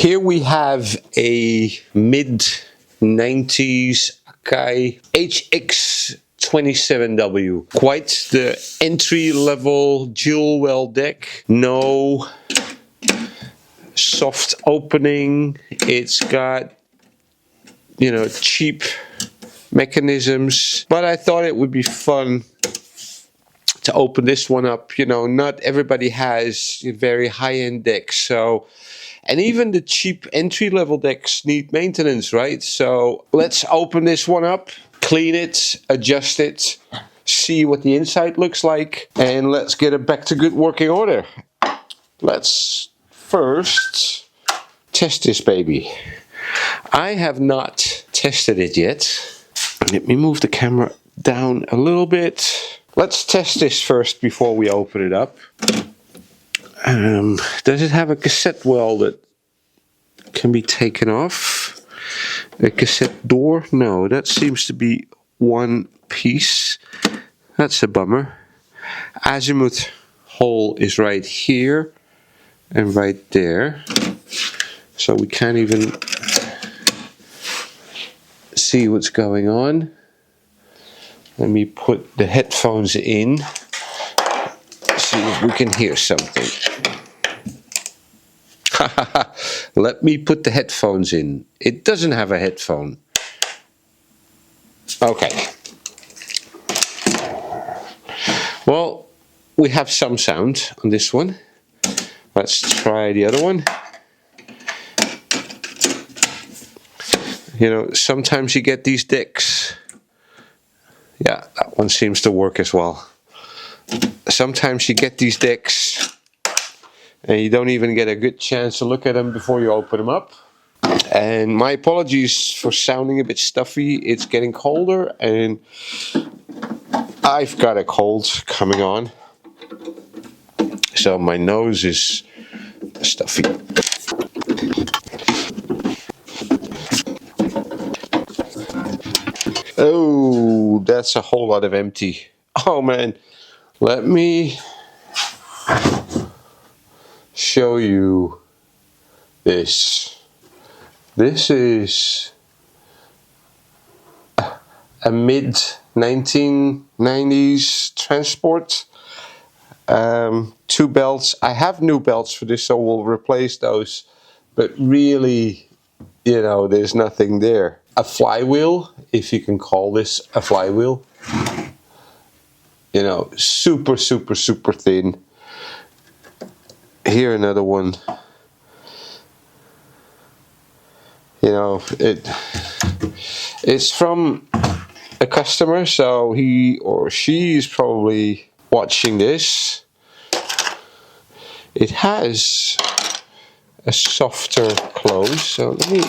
Here we have a mid-90s Akai HX-27W. Quite the entry-level dual well deck. No soft opening. It's got, you know, cheap mechanisms. But I thought it would be fun to open this one up. You know, not everybody has very high-end decks, so, and even the cheap entry-level decks need maintenance, right? So let's open this one up, clean it, adjust it, see what the inside looks like, and let's get it back to good working order. Let's first test this baby. I have not tested it yet. Let me move the camera down a little bit. Let's test this first before we open it up. Does it have a cassette well that can be taken off? A cassette door? No, that seems to be one piece. That's a bummer. Azimuth hole is right here and right there. So we can't even see what's going on. Let me put the headphones in, see if we can hear something. Let me put the headphones in. It doesn't have a headphone. Okay. Well, we have some sound on this one. Let's try the other one. You know, sometimes you get these decks. Yeah, that one seems to work as well. Sometimes you get these decks and you don't even get a good chance to look at them before you open them up. And my apologies for sounding a bit stuffy. It's getting colder and I've got a cold coming on. So my nose is stuffy. Oh, that's a whole lot of empty. Oh man, let me show you this. This is a mid-1990s transport. 2 belts. I have new belts for this, so we'll replace those. But really, you know, there's nothing there. A flywheel, if you can call this a flywheel. You know, super, super, super thin. Here another one. You know, it's from a customer, so he or she is probably watching this. It has a softer close, so let me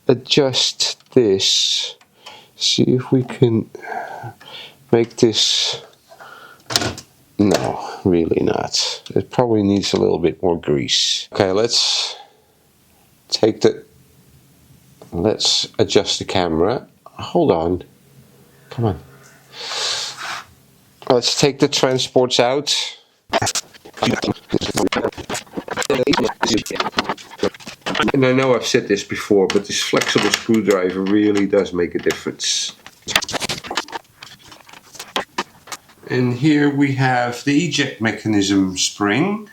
adjust this. See if we can make this. No, really not. It probably needs a little bit more grease. Okay, let's adjust the camera. Hold on. Come on. Let's take the transports out. And I know I've said this before, but this flexible screwdriver really does make a difference. And here we have the eject mechanism spring.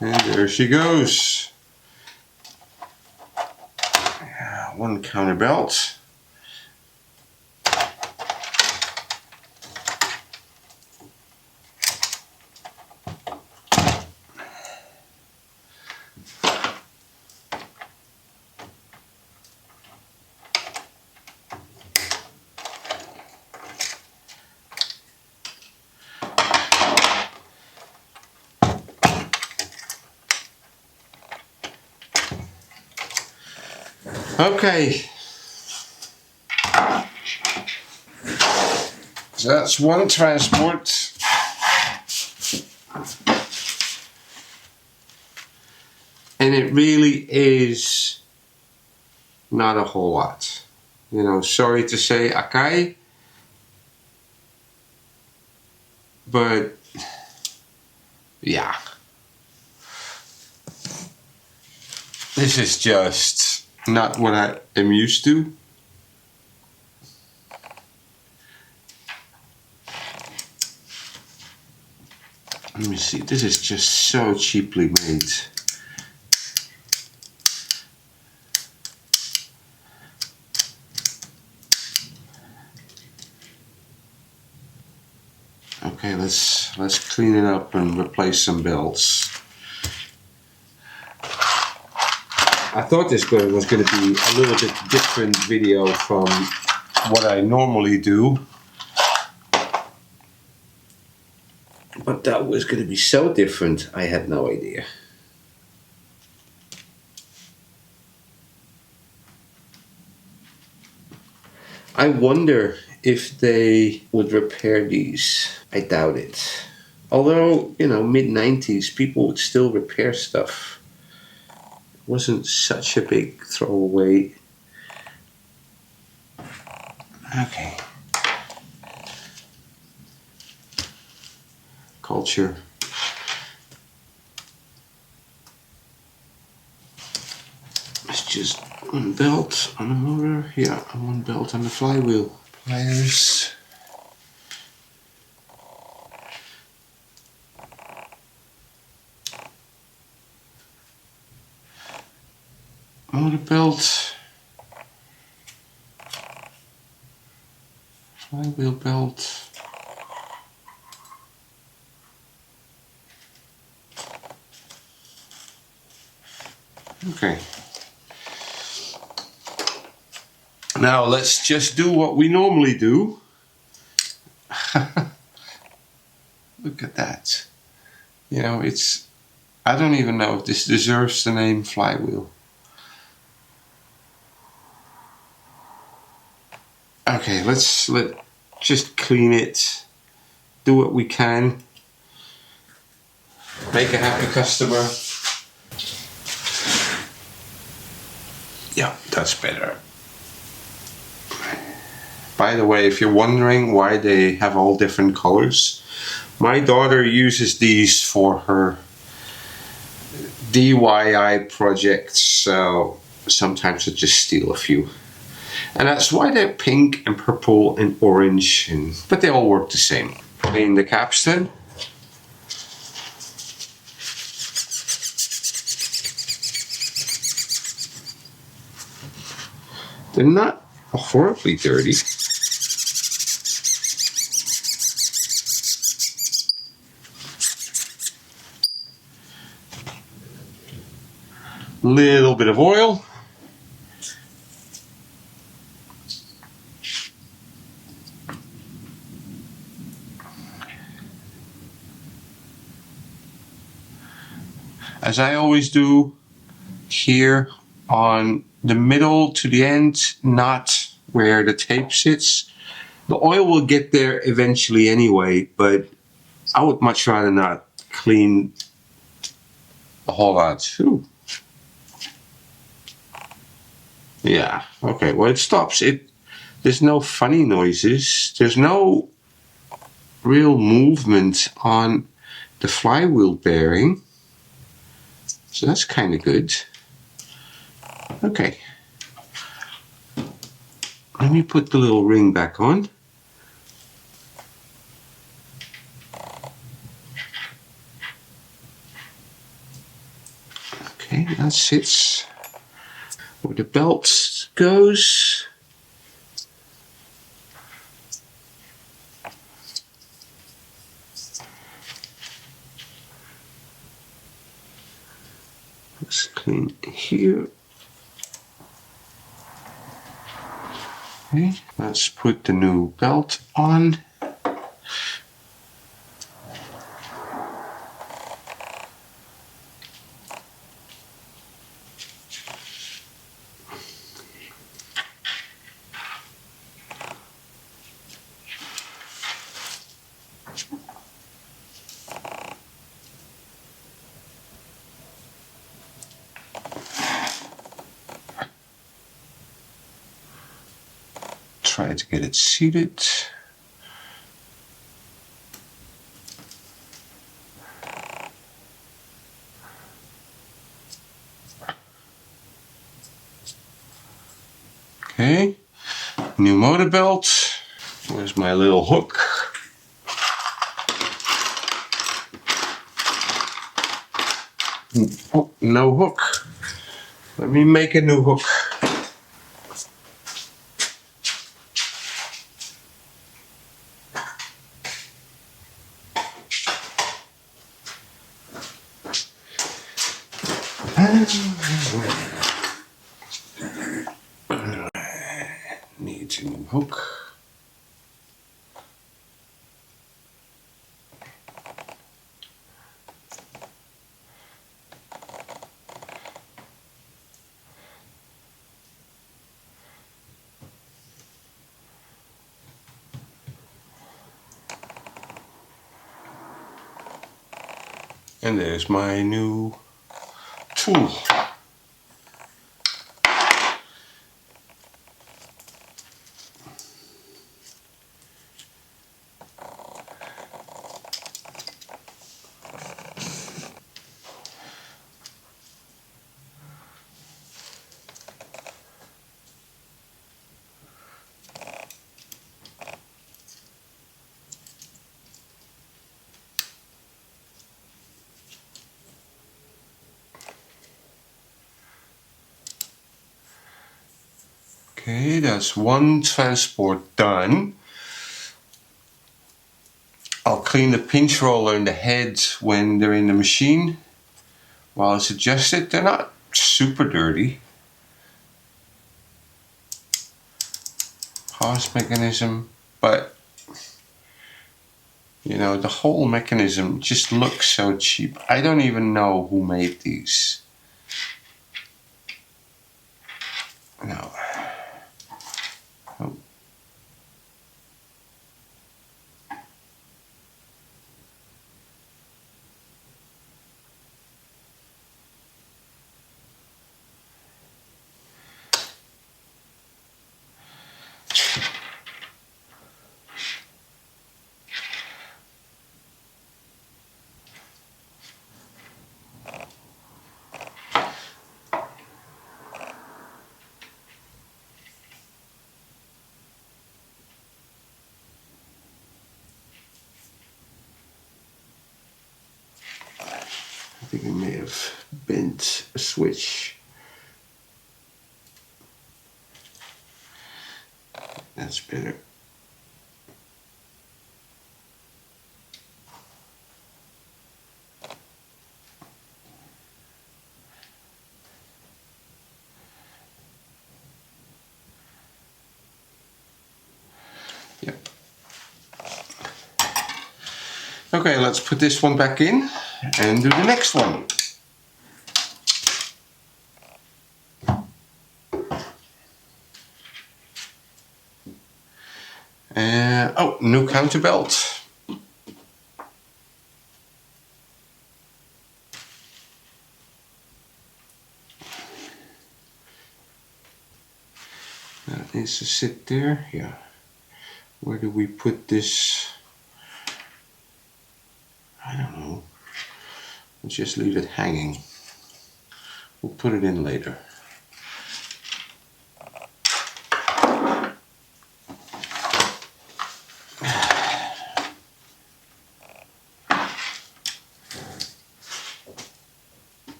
And there she goes. One counter belt. Okay, so that's one transport. And it really is not a whole lot. You know, sorry to say, Akai, but yeah. This is just not what I am used to. Let me see, this is just so cheaply made. Okay, let's clean it up and replace some belts. I thought this was going to be a little bit different video from what I normally do. But that was going to be so different, I had no idea. I wonder if they would repair these. I doubt it. Although, you know, mid-90s, people would still repair stuff. It wasn't such a big throwaway. Okay. Culture. It's just one belt on the motor, yeah, and one belt on the flywheel. Pliers. Motor belt. Flywheel belt. Okay. Now let's just do what we normally do. Look at that. You know, it's, I don't even know if this deserves the name flywheel. Okay, let's just clean it, do what we can, make a happy customer. Yeah, that's better. By the way, if you're wondering why they have all different colors, my daughter uses these for her DIY projects, so sometimes I just steal a few. And that's why they're pink and purple and orange, but they all work the same. Clean the capstan. They're not horribly dirty. Little bit of oil. As I always do, here on the middle to the end, not where the tape sits. The oil will get there eventually anyway, but I would much rather not clean a whole lot. Ooh. Yeah, okay, well it stops. There's no funny noises. There's no real movement on the flywheel bearing. So that's kind of good. Okay. Let me put the little ring back on. Okay, that sits where the belt goes. Let's clean here. Okay, let's put the new belt on. Try to get it seated. Okay, new motor belt. Where's my little hook? Oh, no hook. Let me make a new hook. Needs a new hook. And there's my new tool. Okay, that's one transport done. I'll clean the pinch roller and the heads when they're in the machine. While it's adjusted, they're not super dirty. Pause mechanism, but you know, the whole mechanism just looks so cheap. I don't even know who made these. No. Oh. I think I may have bent a switch. That's better. Yep. Okay, let's put this one back in and do the next one. Oh, new counterbelt. That needs to sit there, yeah. Where do we put this? I don't know. Let's just leave it hanging. We'll put it in later.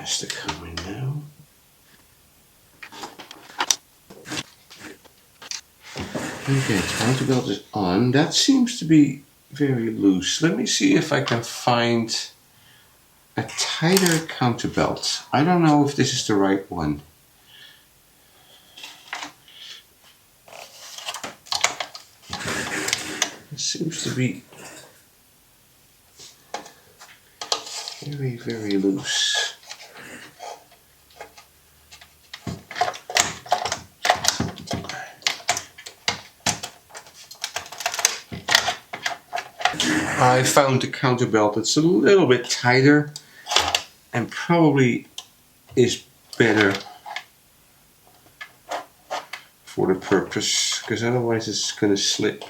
Has to come in now. Okay, counterbelt is on. That seems to be very loose. Let me see if I can find a tighter counterbelt. I don't know if this is the right one. It seems to be very, very loose. I found the counterbelt that's a little bit tighter and probably is better for the purpose, because otherwise it's going to slip.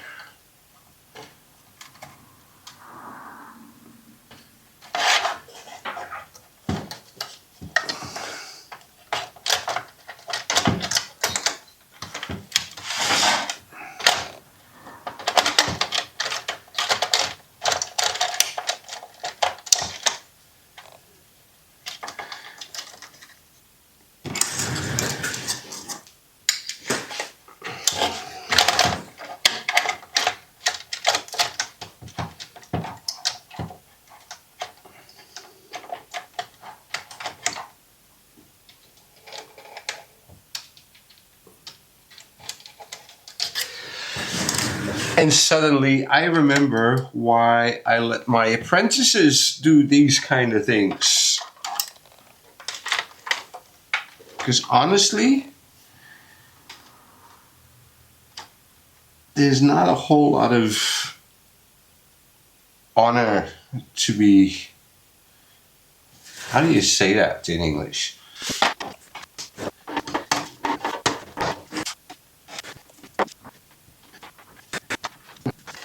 And suddenly I remember why I let my apprentices do these kind of things. Because honestly, there's not a whole lot of honor to be, how do you say that in English?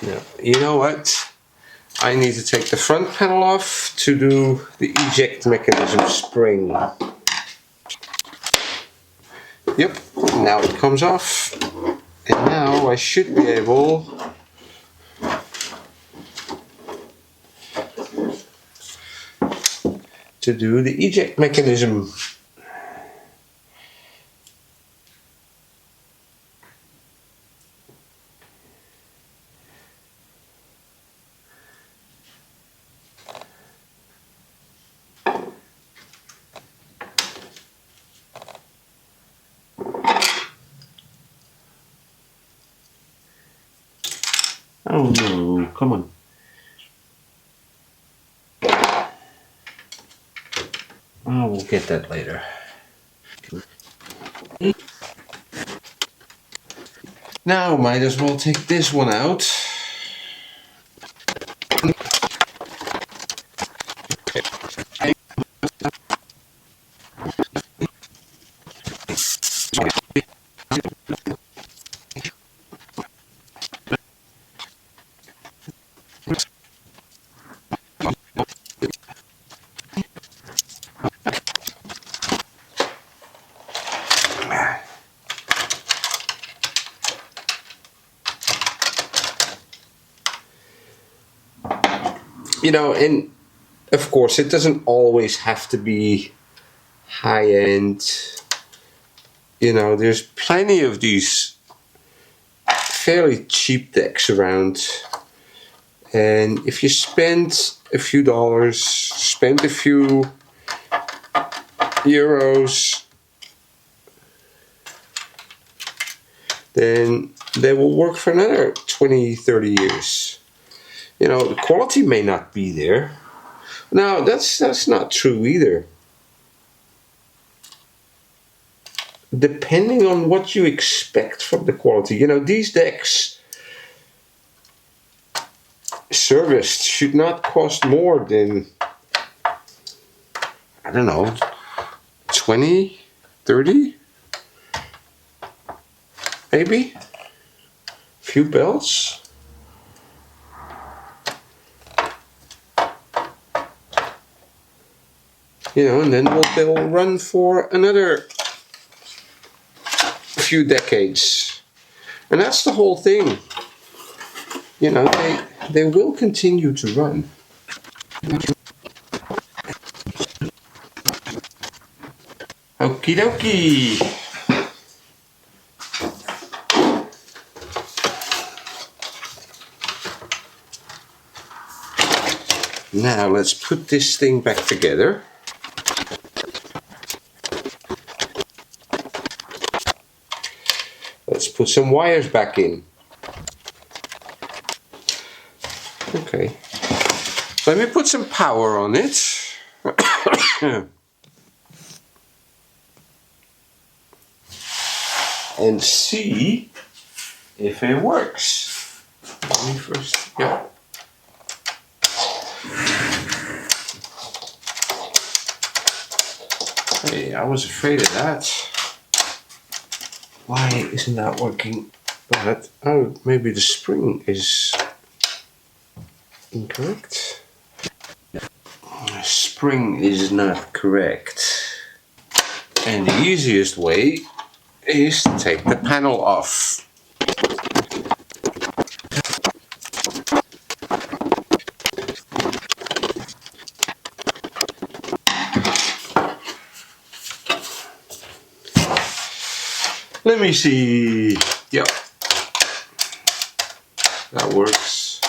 Yeah. You know what? I need to take the front panel off to do the eject mechanism spring. Yep, now it comes off. And now I should be able to do the eject mechanism. Oh no, come on. Oh, we'll get that later. Now might as well take this one out. You know, and of course it doesn't always have to be high-end. You know, there's plenty of these fairly cheap decks around, and if you spend a few dollars, spend a few euros, then they will work for another 20-30 years. You know, the quality may not be there. Now that's not true either. Depending on what you expect from the quality. You know, these decks serviced should not cost more than, I don't know, 20, 30? Maybe? A few belts? You know, and then they'll run for another few decades. And that's the whole thing. You know, they will continue to run. Okie dokie. Now let's put this thing back together. Let's put some wires back in. Okay. Let me put some power on it. And see if it works. Let me first, yeah. Hey, I was afraid of that. Why isn't that working? But, oh, maybe the spring is incorrect. The spring is not correct. And the easiest way is to take the panel off. Let me see. Yep, that works.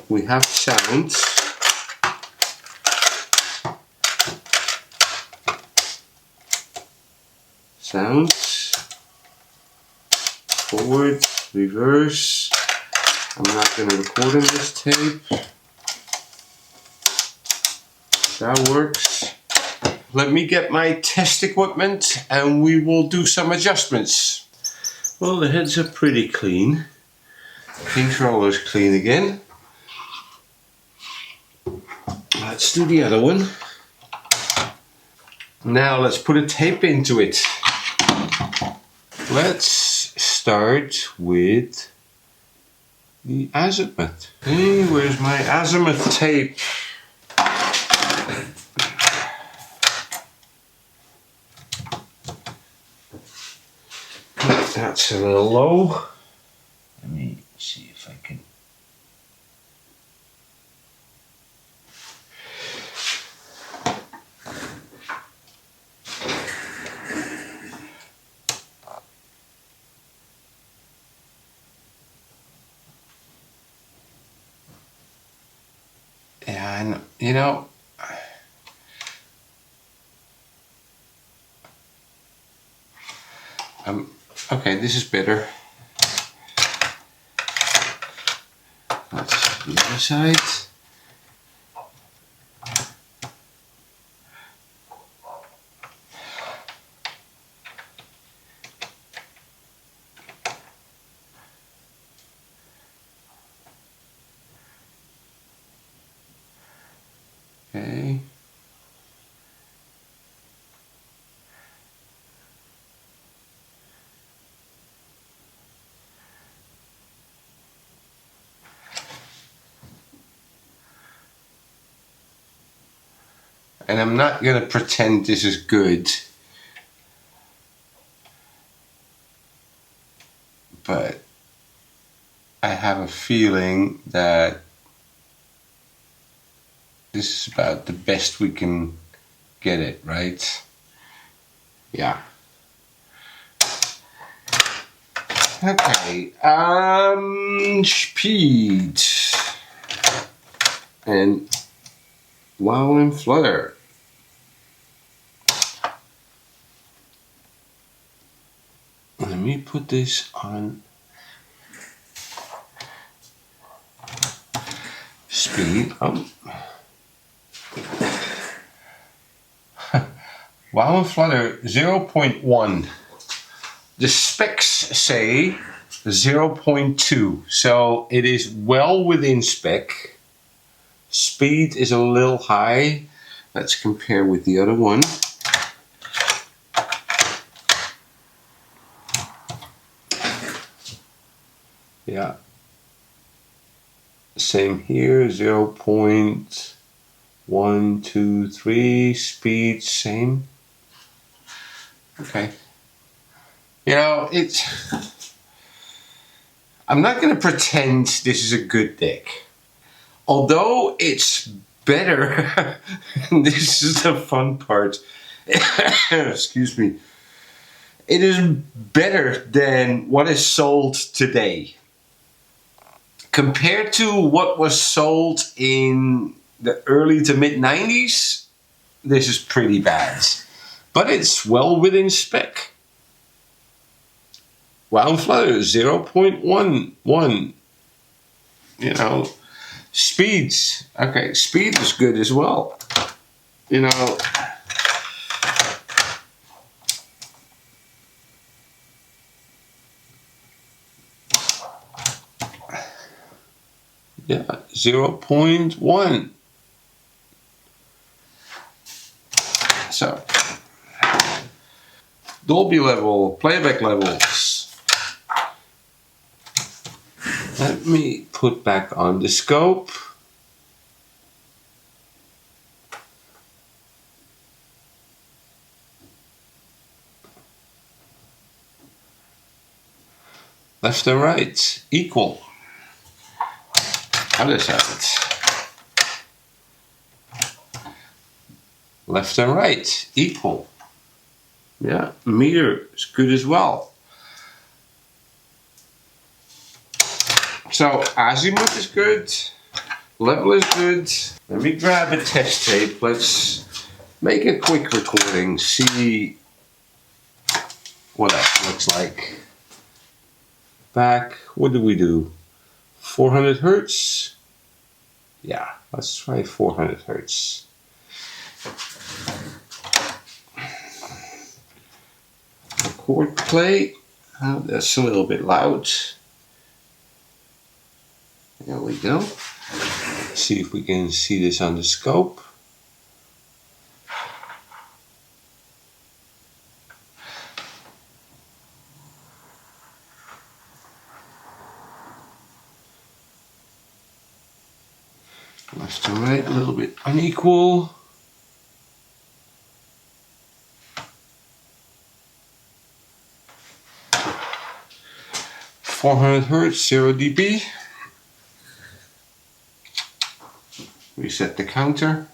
We have sound. sounds. Forward, reverse. I'm not going to record on this tape. That works. Let me get my test equipment and we will do some adjustments. Well, the heads are pretty clean. Controller's clean again. Let's do the other one. Now let's put a tape into it. Let's start with the azimuth. Hey, where's my azimuth tape? That's a little low. Let me see if I can. Yeah, I know, you know, okay, this is better. Let's do the other side. Okay. And I'm not going to pretend this is good, but I have a feeling that this is about the best we can get it, right? Yeah. Okay, speed and wow and flutter. Let me put this on speed. Wow and flutter 0.1. The specs say 0.2, so it is well within spec. Speed is a little high. Let's compare with the other one. Yeah. Same here, 0.123. Speed, same. Okay. You know, I'm not going to pretend this is a good deck. Although it's better, this is the fun part. Excuse me. It is better than what is sold today. Compared to what was sold in the early to mid 90s, this is pretty bad. But it's well within spec. Wow and flutter 0.11. You know, speeds. Okay, speed is good as well. You know, yeah, 0.1. So, Dolby level, playback levels. Let me put back on the scope. Left and right, equal. Other side. Left and right, equal. Yeah, meter is good as well. So azimuth is good, level is good. Let me grab a test tape. Let's make a quick recording. See what that looks like. Back, what do we do? 400 hertz? Yeah, let's try 400 hertz. Record play. Oh, that's a little bit loud. There we go. Let's see if we can see this on the scope. Left to right, a little bit unequal. .400 hertz, 0 dB. Reset the counter.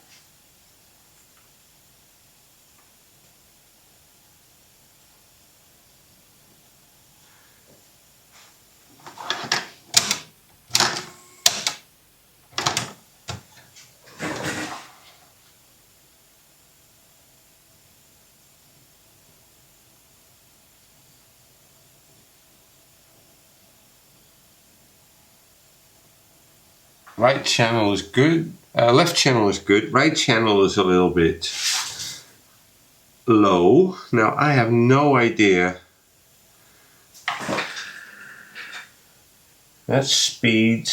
Right channel is good. Left channel is good. Right channel is a little bit low. Now I have no idea. That's speed.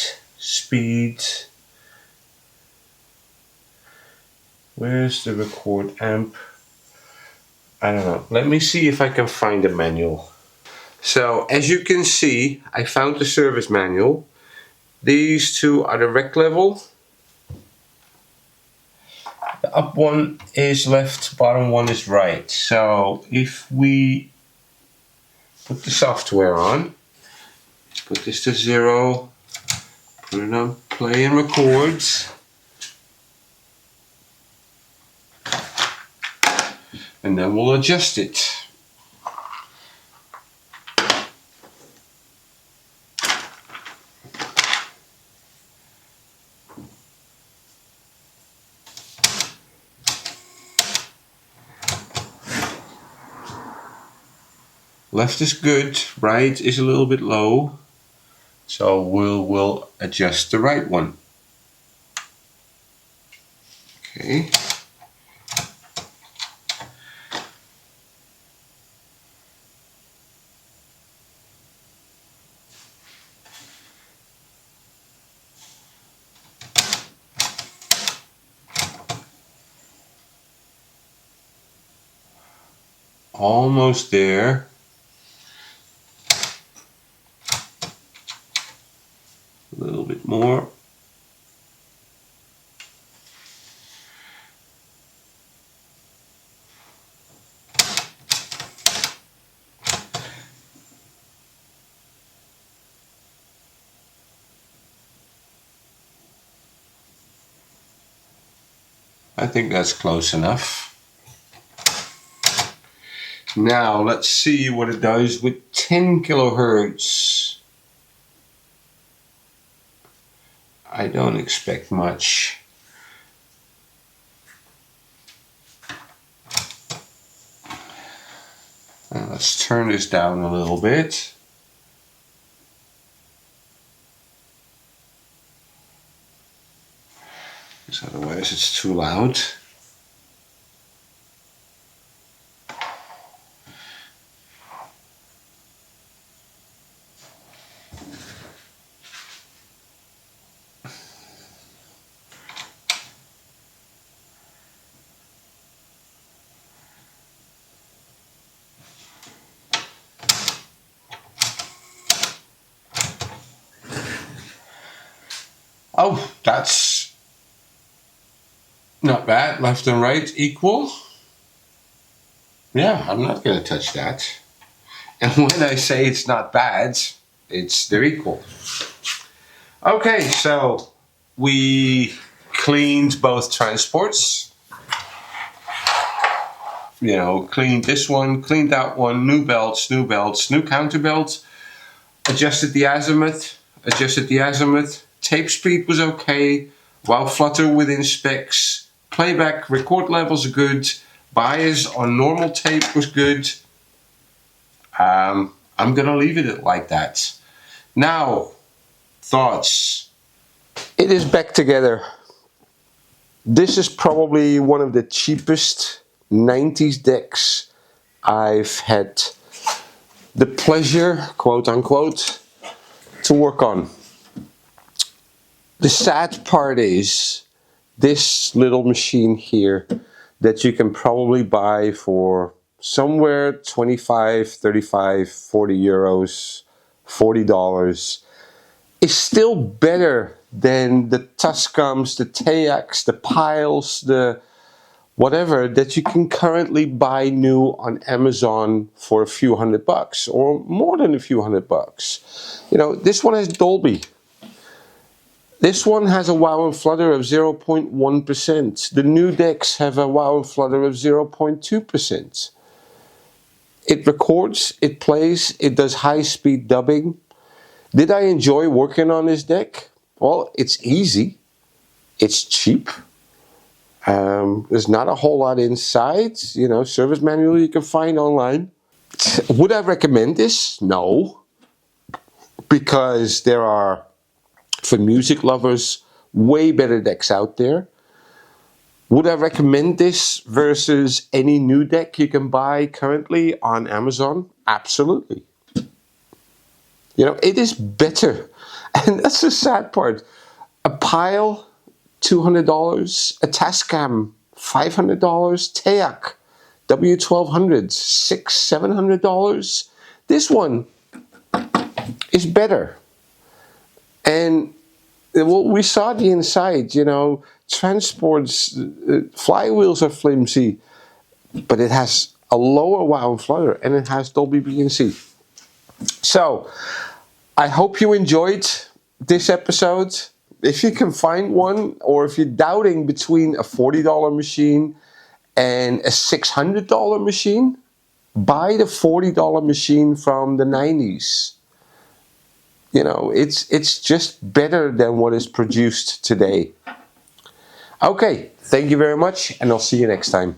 Where's the record amp? I don't know. Let me see if I can find a manual. So as you can see, I found the service manual. These two are the rec level. The up one is left, bottom one is right. So if we put the software on, put this to 0, put it on play and records, and then we'll adjust it. Left is good, right is a little bit low, so we'll adjust the right one. Okay. Almost there. A little bit more. I think that's close enough. Now let's see what it does with 10 kilohertz. I don't expect much. Now let's turn this down a little bit. Because otherwise it's too loud. Oh, that's not bad. Left and right equal. Yeah, I'm not going to touch that. And when I say it's not bad, they're equal. Okay, so we cleaned both transports. You know, cleaned this one, cleaned that one, new belts, new counterbelt. Adjusted the azimuth. Tape speed was okay. While flutter within specs. Playback, record levels are good. Bias on normal tape was good. I'm gonna leave it like that. Now, thoughts. It is back together. This is probably one of the cheapest 90s decks I've had the pleasure, quote unquote, to work on. The sad part is this little machine here that you can probably buy for somewhere 25, 35, 40 euros, $40 is still better than the TASCAMs, the TACs, the piles, the whatever that you can currently buy new on Amazon for a few $100 or more than a few $100. You know, this one has Dolby. This one has a wow and flutter of 0.1%. The new decks have a wow and flutter of 0.2%. It records, it plays, it does high-speed dubbing. Did I enjoy working on this deck? Well, it's easy. It's cheap. There's not a whole lot inside. You know, service manual you can find online. Would I recommend this? No. Because there are, for music lovers, way better decks out there. Would I recommend this versus any new deck you can buy currently on Amazon? Absolutely. You know, it is better. And that's the sad part. A pile, $200. A TASCAM, $500. TAC, W1200s, $600, $700. This one is better. And well, we saw the inside, you know, transports, flywheels are flimsy, but it has a lower wow and flutter, and it has Dolby BNC. So, I hope you enjoyed this episode. If you can find one, or if you're doubting between a $40 machine and a $600 machine, buy the $40 machine from the 90s. You know, it's just better than what is produced today. Okay, thank you very much, and I'll see you next time.